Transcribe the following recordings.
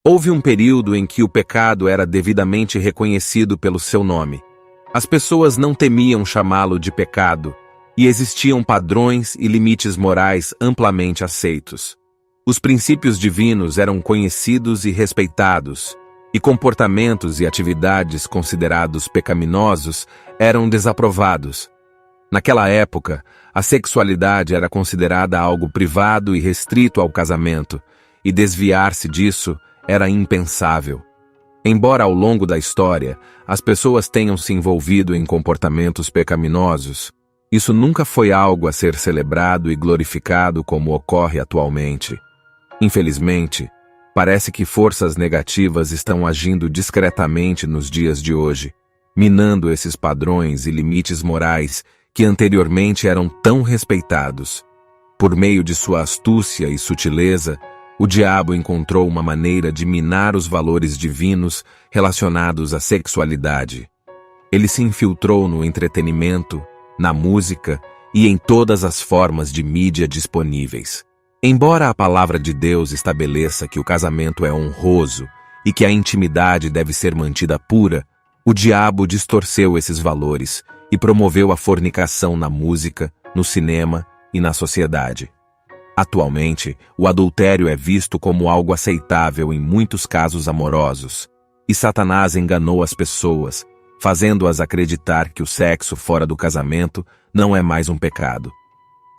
Houve um período em que o pecado era devidamente reconhecido pelo seu nome. As pessoas não temiam chamá-lo de pecado, e existiam padrões e limites morais amplamente aceitos. Os princípios divinos eram conhecidos e respeitados, e comportamentos e atividades considerados pecaminosos eram desaprovados. Naquela época, a sexualidade era considerada algo privado e restrito ao casamento, e desviar-se disso era impensável. Embora ao longo da história as pessoas tenham se envolvido em comportamentos pecaminosos, isso nunca foi algo a ser celebrado e glorificado como ocorre atualmente. Infelizmente, parece que forças negativas estão agindo discretamente nos dias de hoje, minando esses padrões e limites morais que anteriormente eram tão respeitados. Por meio de sua astúcia e sutileza, o diabo encontrou uma maneira de minar os valores divinos relacionados à sexualidade. Ele se infiltrou no entretenimento, na música e em todas as formas de mídia disponíveis. Embora a palavra de Deus estabeleça que o casamento é honroso e que a intimidade deve ser mantida pura, o diabo distorceu esses valores e promoveu a fornicação na música, no cinema e na sociedade. Atualmente, o adultério é visto como algo aceitável em muitos casos amorosos, e Satanás enganou as pessoas, fazendo-as acreditar que o sexo fora do casamento não é mais um pecado.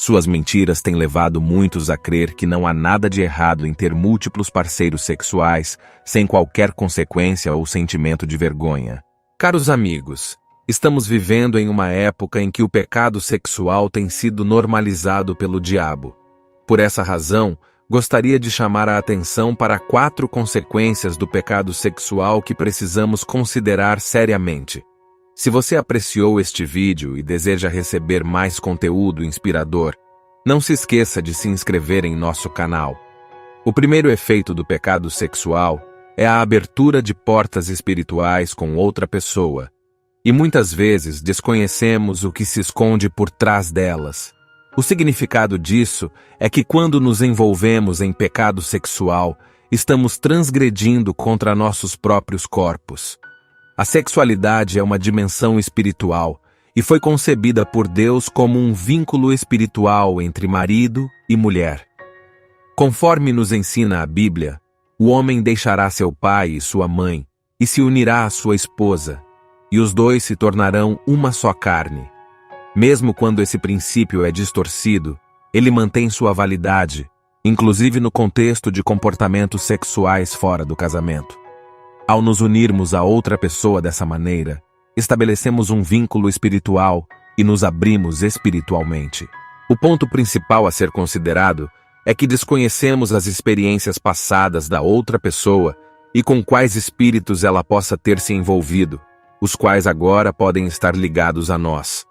Suas mentiras têm levado muitos a crer que não há nada de errado em ter múltiplos parceiros sexuais sem qualquer consequência ou sentimento de vergonha. Caros amigos, estamos vivendo em uma época em que o pecado sexual tem sido normalizado pelo diabo. Por essa razão, gostaria de chamar a atenção para 4 consequências do pecado sexual que precisamos considerar seriamente. Se você apreciou este vídeo e deseja receber mais conteúdo inspirador, não se esqueça de se inscrever em nosso canal. O primeiro efeito do pecado sexual é a abertura de portas espirituais com outra pessoa, e muitas vezes desconhecemos o que se esconde por trás delas. O significado disso é que quando nos envolvemos em pecado sexual, estamos transgredindo contra nossos próprios corpos. A sexualidade é uma dimensão espiritual e foi concebida por Deus como um vínculo espiritual entre marido e mulher. Conforme nos ensina a Bíblia, o homem deixará seu pai e sua mãe e se unirá à sua esposa, e os dois se tornarão uma só carne. Mesmo quando esse princípio é distorcido, ele mantém sua validade, inclusive no contexto de comportamentos sexuais fora do casamento. Ao nos unirmos a outra pessoa dessa maneira, estabelecemos um vínculo espiritual e nos abrimos espiritualmente. O ponto principal a ser considerado é que desconhecemos as experiências passadas da outra pessoa e com quais espíritos ela possa ter se envolvido, os quais agora podem estar ligados a nós.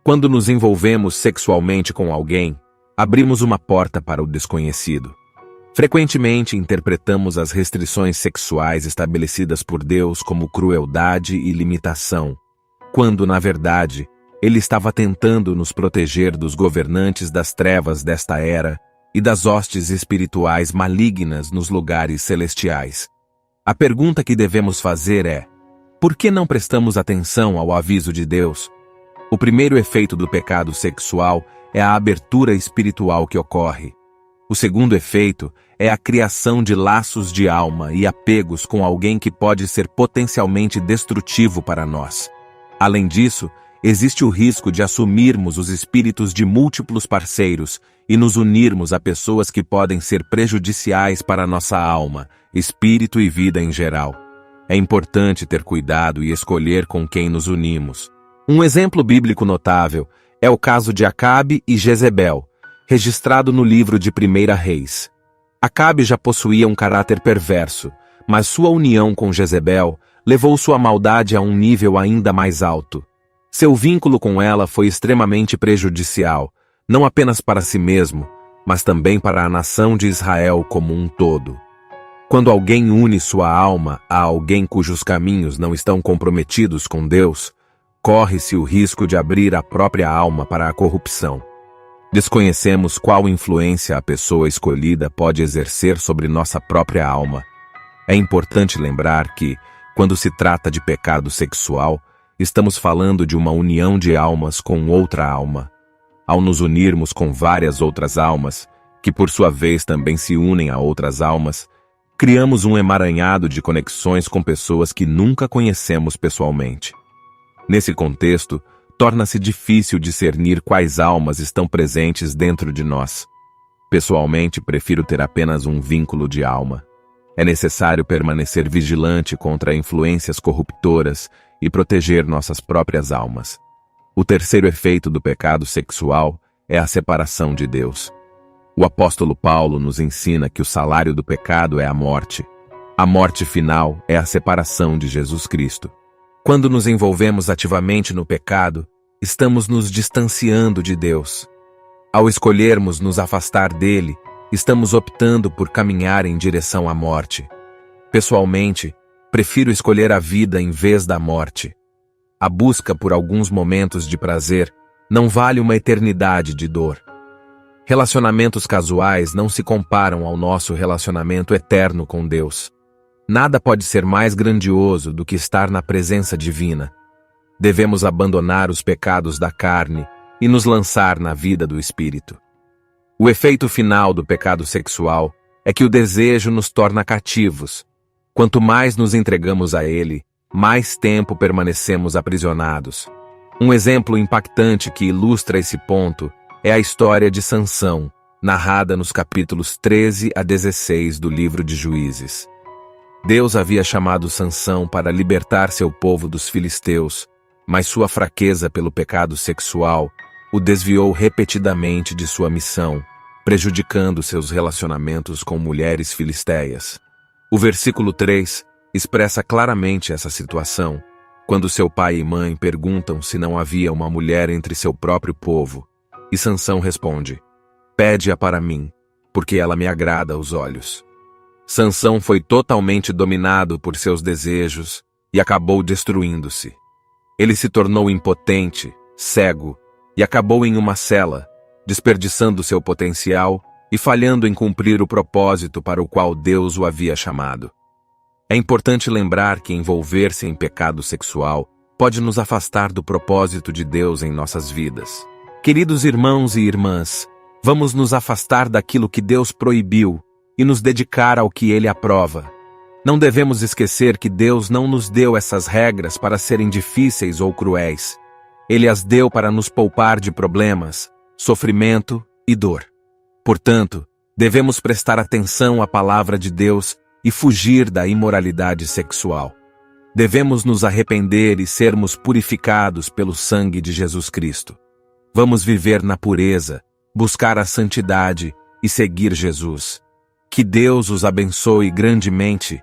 Quando nos envolvemos sexualmente com alguém, abrimos uma porta para o desconhecido. Frequentemente interpretamos as restrições sexuais estabelecidas por Deus como crueldade e limitação, quando, na verdade, Ele estava tentando nos proteger dos governantes das trevas desta era e das hostes espirituais malignas nos lugares celestiais. A pergunta que devemos fazer é: por que não prestamos atenção ao aviso de Deus? O primeiro efeito do pecado sexual é a abertura espiritual que ocorre. O segundo efeito é a criação de laços de alma e apegos com alguém que pode ser potencialmente destrutivo para nós. Além disso, existe o risco de assumirmos os espíritos de múltiplos parceiros e nos unirmos a pessoas que podem ser prejudiciais para nossa alma, espírito e vida em geral. É importante ter cuidado e escolher com quem nos unimos. Um exemplo bíblico notável é o caso de Acabe e Jezebel, registrado no livro de 1 Reis. Acabe já possuía um caráter perverso, mas sua união com Jezebel levou sua maldade a um nível ainda mais alto. Seu vínculo com ela foi extremamente prejudicial, não apenas para si mesmo, mas também para a nação de Israel como um todo. Quando alguém une sua alma a alguém cujos caminhos não estão comprometidos com Deus, corre-se o risco de abrir a própria alma para a corrupção. Desconhecemos qual influência a pessoa escolhida pode exercer sobre nossa própria alma. É importante lembrar que, quando se trata de pecado sexual, estamos falando de uma união de almas com outra alma. Ao nos unirmos com várias outras almas, que por sua vez também se unem a outras almas, criamos um emaranhado de conexões com pessoas que nunca conhecemos pessoalmente. Nesse contexto, torna-se difícil discernir quais almas estão presentes dentro de nós. Pessoalmente, prefiro ter apenas um vínculo de alma. É necessário permanecer vigilante contra influências corruptoras e proteger nossas próprias almas. O terceiro efeito do pecado sexual é a separação de Deus. O apóstolo Paulo nos ensina que o salário do pecado é a morte. A morte final é a separação de Jesus Cristo. Quando nos envolvemos ativamente no pecado, estamos nos distanciando de Deus. Ao escolhermos nos afastar dele, estamos optando por caminhar em direção à morte. Pessoalmente, prefiro escolher a vida em vez da morte. A busca por alguns momentos de prazer não vale uma eternidade de dor. Relacionamentos casuais não se comparam ao nosso relacionamento eterno com Deus. Nada pode ser mais grandioso do que estar na presença divina. Devemos abandonar os pecados da carne e nos lançar na vida do Espírito. O efeito final do pecado sexual é que o desejo nos torna cativos. Quanto mais nos entregamos a ele, mais tempo permanecemos aprisionados. Um exemplo impactante que ilustra esse ponto é a história de Sansão, narrada nos capítulos 13 a 16 do livro de Juízes. Deus havia chamado Sansão para libertar seu povo dos filisteus, mas sua fraqueza pelo pecado sexual o desviou repetidamente de sua missão, prejudicando seus relacionamentos com mulheres filisteias. O versículo 3 expressa claramente essa situação, quando seu pai e mãe perguntam se não havia uma mulher entre seu próprio povo, e Sansão responde: "Pede-a para mim, porque ela me agrada aos olhos." Sansão foi totalmente dominado por seus desejos e acabou destruindo-se. Ele se tornou impotente, cego, e acabou em uma cela, desperdiçando seu potencial e falhando em cumprir o propósito para o qual Deus o havia chamado. É importante lembrar que envolver-se em pecado sexual pode nos afastar do propósito de Deus em nossas vidas. Queridos irmãos e irmãs, vamos nos afastar daquilo que Deus proibiu e nos dedicar ao que Ele aprova. Não devemos esquecer que Deus não nos deu essas regras para serem difíceis ou cruéis. Ele as deu para nos poupar de problemas, sofrimento e dor. Portanto, devemos prestar atenção à palavra de Deus e fugir da imoralidade sexual. Devemos nos arrepender e sermos purificados pelo sangue de Jesus Cristo. Vamos viver na pureza, buscar a santidade e seguir Jesus. Que Deus os abençoe grandemente